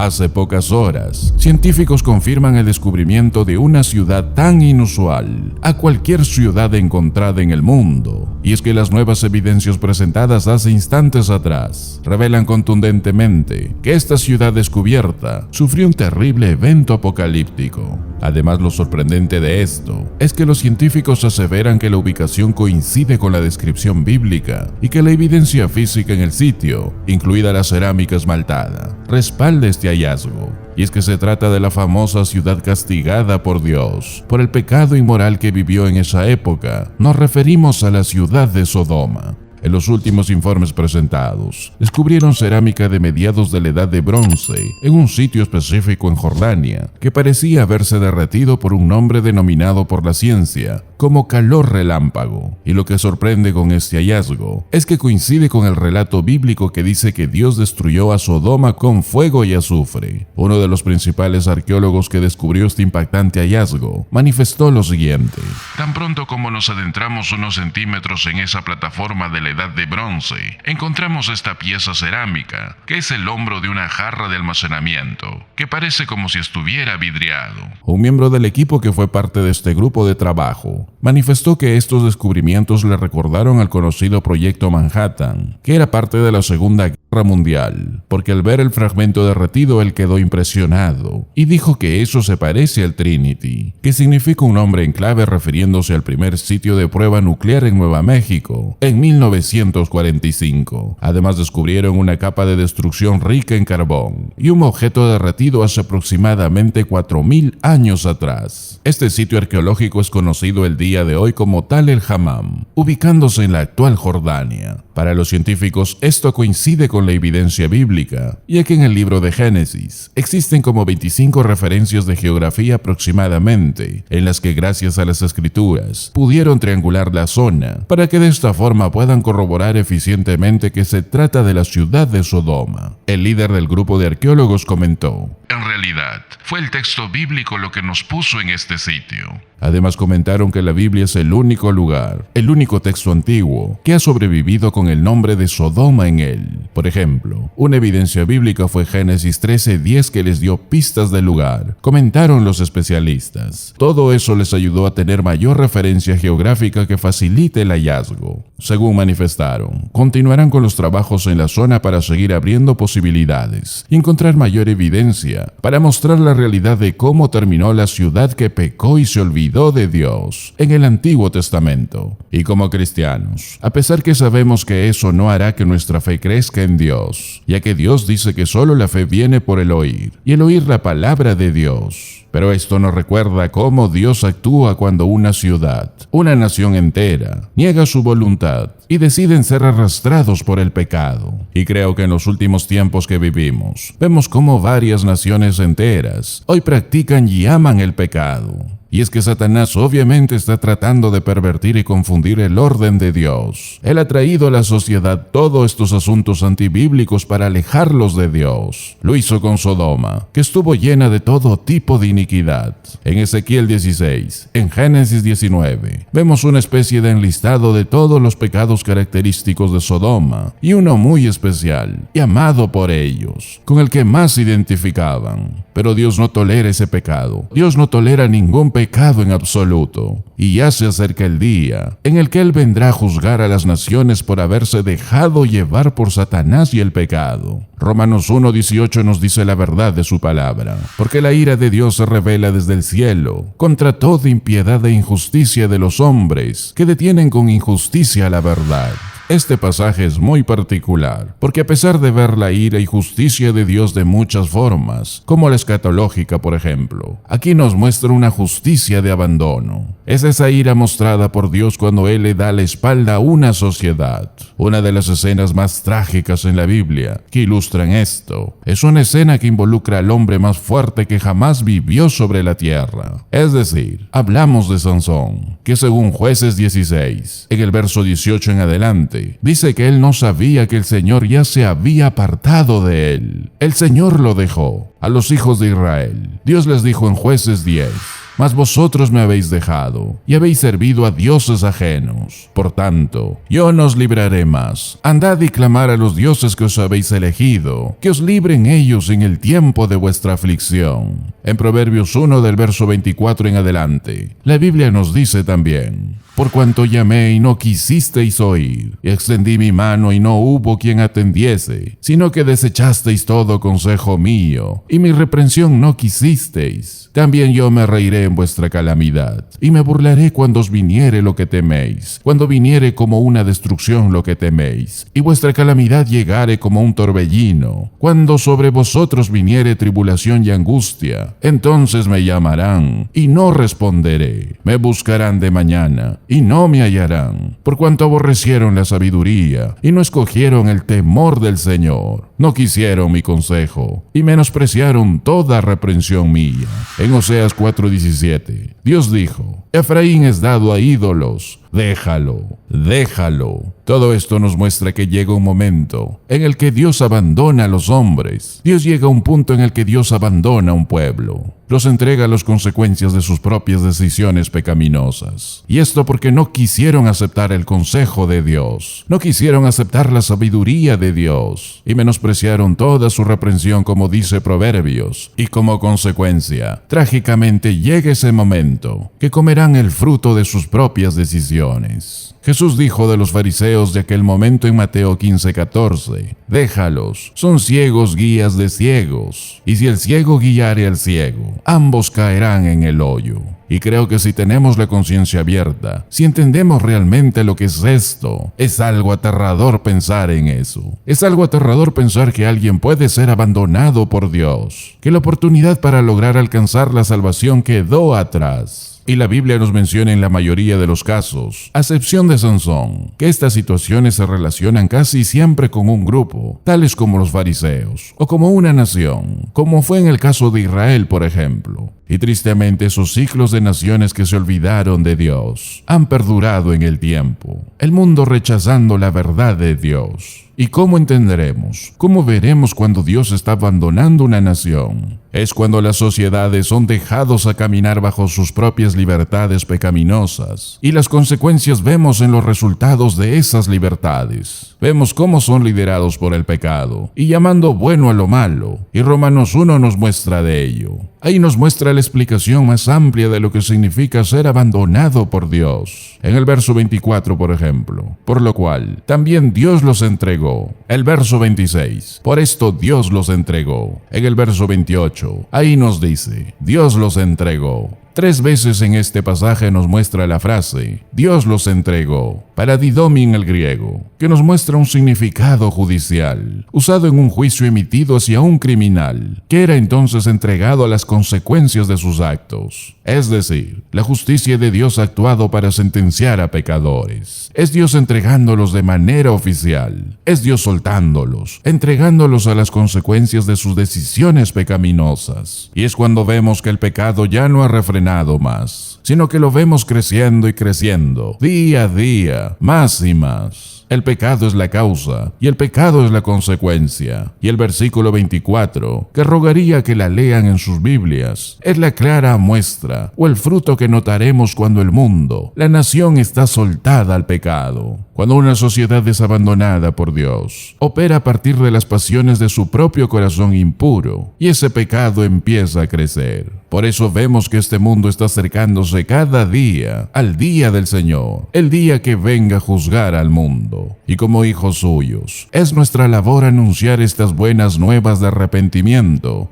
Hace pocas horas, científicos confirman el descubrimiento de una ciudad tan inusual a cualquier ciudad encontrada en el mundo. Y es que las nuevas evidencias presentadas hace instantes atrás revelan contundentemente que esta ciudad descubierta sufrió un terrible evento apocalíptico. Además, lo sorprendente de esto es que los científicos aseveran que la ubicación coincide con la descripción bíblica y que la evidencia física en el sitio, incluida la cerámica esmaltada, respalda este hallazgo. Y es que se trata de la famosa ciudad castigada por Dios por el pecado inmoral que vivió en esa época. Nos referimos a la ciudad de Sodoma. En los últimos informes presentados, descubrieron cerámica de mediados de la Edad de Bronce en un sitio específico en Jordania que parecía haberse derretido por un nombre denominado por la ciencia como calor relámpago. Y lo que sorprende con este hallazgo es que coincide con el relato bíblico que dice que Dios destruyó a Sodoma con fuego y azufre. Uno de los principales arqueólogos que descubrió este impactante hallazgo manifestó lo siguiente: tan pronto como nos adentramos unos centímetros en esa plataforma de la Edad de Bronce, encontramos esta pieza cerámica, que es el hombro de una jarra de almacenamiento, que parece como si estuviera vidriado. Un miembro del equipo que fue parte de este grupo de trabajo manifestó que estos descubrimientos le recordaron al conocido Proyecto Manhattan, que era parte de la Segunda Guerra Mundial, porque al ver el fragmento derretido él quedó impresionado y dijo que eso se parece al Trinity, que significa un nombre en clave refiriéndose al primer sitio de prueba nuclear en Nueva México en 1945. Además, descubrieron una capa de destrucción rica en carbón y un objeto derretido hace aproximadamente 4000 años atrás. Este sitio arqueológico es conocido el día de hoy como Tal el Hammam, ubicándose en la actual Jordania. Para los científicos, esto coincide con la evidencia bíblica, ya que en el libro de Génesis existen como 25 referencias de geografía aproximadamente, en las que gracias a las escrituras pudieron triangular la zona para que de esta forma puedan corroborar eficientemente que se trata de la ciudad de Sodoma. El líder del grupo de arqueólogos comentó: en realidad, fue el texto bíblico lo que nos puso en este sitio. Además, comentaron que la Biblia es el único lugar, el único texto antiguo que ha sobrevivido con el nombre de Sodoma en él. Por ejemplo, una evidencia bíblica fue Génesis 13:10 que les dio pistas del lugar, comentaron los especialistas. Todo eso les ayudó a tener mayor referencia geográfica que facilite el hallazgo. Según manifestaron, continuarán con los trabajos en la zona para seguir abriendo posibilidades y encontrar mayor evidencia para mostrar la realidad de cómo terminó la ciudad que pecó y se olvidó de Dios en el Antiguo Testamento. Y como cristianos, a pesar que sabemos que eso no hará que nuestra fe crezca en Dios, ya que Dios dice que solo la fe viene por el oír, y el oír la palabra de Dios. Pero esto nos recuerda cómo Dios actúa cuando una ciudad, una nación entera, niega su voluntad y deciden ser arrastrados por el pecado. Y creo que en los últimos tiempos que vivimos, vemos cómo varias naciones enteras hoy practican y aman el pecado. Y es que Satanás obviamente está tratando de pervertir y confundir el orden de Dios. Él ha traído a la sociedad todos estos asuntos antibíblicos para alejarlos de Dios. Lo hizo con Sodoma, que estuvo llena de todo tipo de iniquidad. En Ezequiel 16, en Génesis 19, vemos una especie de enlistado de todos los pecados característicos de Sodoma, y uno muy especial, y amado por ellos, con el que más se identificaban. Pero Dios no tolera ese pecado. Dios no tolera ningún pecado en absoluto. Y ya se acerca el día en el que Él vendrá a juzgar a las naciones por haberse dejado llevar por Satanás y el pecado. Romanos 1:18 nos dice la verdad de su palabra, porque la ira de Dios se revela desde el cielo contra toda impiedad e injusticia de los hombres que detienen con injusticia la verdad. Este pasaje es muy particular, porque a pesar de ver la ira y justicia de Dios de muchas formas, como la escatológica por ejemplo, aquí nos muestra una justicia de abandono. Es esa ira mostrada por Dios cuando Él le da la espalda a una sociedad. Una de las escenas más trágicas en la Biblia que ilustran esto, es una escena que involucra al hombre más fuerte que jamás vivió sobre la tierra. Es decir, hablamos de Sansón, que según Jueces 16, en el verso 18 en adelante, dice que él no sabía que el Señor ya se había apartado de él. El Señor lo dejó. A los hijos de Israel, Dios les dijo en Jueces 10, Mas vosotros me habéis dejado, y habéis servido a dioses ajenos. Por tanto, yo no os libraré más. Andad y clamad a los dioses que os habéis elegido, que os libren ellos en el tiempo de vuestra aflicción. En Proverbios 1 del verso 24 en adelante, la Biblia nos dice también: por cuanto llamé y no quisisteis oír, y extendí mi mano y no hubo quien atendiese, sino que desechasteis todo consejo mío, y mi reprensión no quisisteis. También yo me reiré en vuestra calamidad, y me burlaré cuando os viniere lo que teméis, cuando viniere como una destrucción lo que teméis, y vuestra calamidad llegare como un torbellino, cuando sobre vosotros viniere tribulación y angustia, entonces me llamarán, y no responderé, me buscarán de mañana, y no me hallarán, por cuanto aborrecieron la sabiduría, y no escogieron el temor del Señor, no quisieron mi consejo, y menospreciaron toda reprensión mía. En Oseas 4:17, Dios dijo: Efraín es dado a ídolos, déjalo, déjalo. Todo esto nos muestra que llega un momento en el que Dios abandona a los hombres. Dios llega a un punto en el que Dios abandona a un pueblo. Los entrega a las consecuencias de sus propias decisiones pecaminosas. Y esto porque no quisieron aceptar el consejo de Dios. No quisieron aceptar la sabiduría de Dios. Y menospreciaron toda su reprensión, como dice Proverbios. Y como consecuencia, trágicamente llega ese momento que comerán el fruto de sus propias decisiones. Jesús dijo de los fariseos de aquel momento en Mateo 15:14: déjalos, son ciegos guías de ciegos, y si el ciego guiare al ciego, ambos caerán en el hoyo. Y creo que si tenemos la conciencia abierta, si entendemos realmente lo que es esto, es algo aterrador pensar en eso. Es algo aterrador pensar que alguien puede ser abandonado por Dios, que la oportunidad para lograr alcanzar la salvación quedó atrás. Y la Biblia nos menciona en la mayoría de los casos, a excepción de Sansón, que estas situaciones se relacionan casi siempre con un grupo, tales como los fariseos, o como una nación, como fue en el caso de Israel, por ejemplo. Y tristemente esos ciclos de naciones que se olvidaron de Dios han perdurado en el tiempo, el mundo rechazando la verdad de Dios. ¿Y cómo entenderemos? ¿Cómo veremos cuando Dios está abandonando una nación? Es cuando las sociedades son dejados a caminar bajo sus propias libertades pecaminosas, y las consecuencias vemos en los resultados de esas libertades. Vemos cómo son liderados por el pecado, y llamando bueno a lo malo, y Romanos 1 nos muestra de ello. Ahí nos muestra la explicación más amplia de lo que significa ser abandonado por Dios. En el verso 24, por ejemplo, por lo cual también Dios los entregó. El verso 26, por esto Dios los entregó. En el verso 28, ahí nos dice, Dios los entregó. 3 veces en este pasaje nos muestra la frase, Dios los entregó, paradidomi en el griego, que nos muestra un significado judicial, usado en un juicio emitido hacia un criminal, que era entonces entregado a las consecuencias de sus actos. Es decir, la justicia de Dios ha actuado para sentenciar a pecadores. Es Dios entregándolos de manera oficial. Es Dios soltándolos, entregándolos a las consecuencias de sus decisiones pecaminosas. Y es cuando vemos que el pecado ya no ha refrenado más, sino que lo vemos creciendo y creciendo, día a día, más y más. El pecado es la causa y el pecado es la consecuencia. Y el versículo 24, que rogaría que la lean en sus Biblias, es la clara muestra o el fruto que notaremos cuando el mundo, la nación, está soltada al pecado. Cuando una sociedad es abandonada por Dios, opera a partir de las pasiones de su propio corazón impuro, y ese pecado empieza a crecer. Por eso vemos que este mundo está acercándose cada día al día del Señor, el día que venga a juzgar al mundo. Y como hijos suyos, es nuestra labor anunciar estas buenas nuevas de arrepentimiento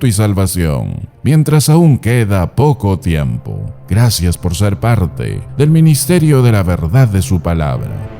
y salvación, mientras aún queda poco tiempo. Gracias por ser parte del ministerio de la verdad de su palabra.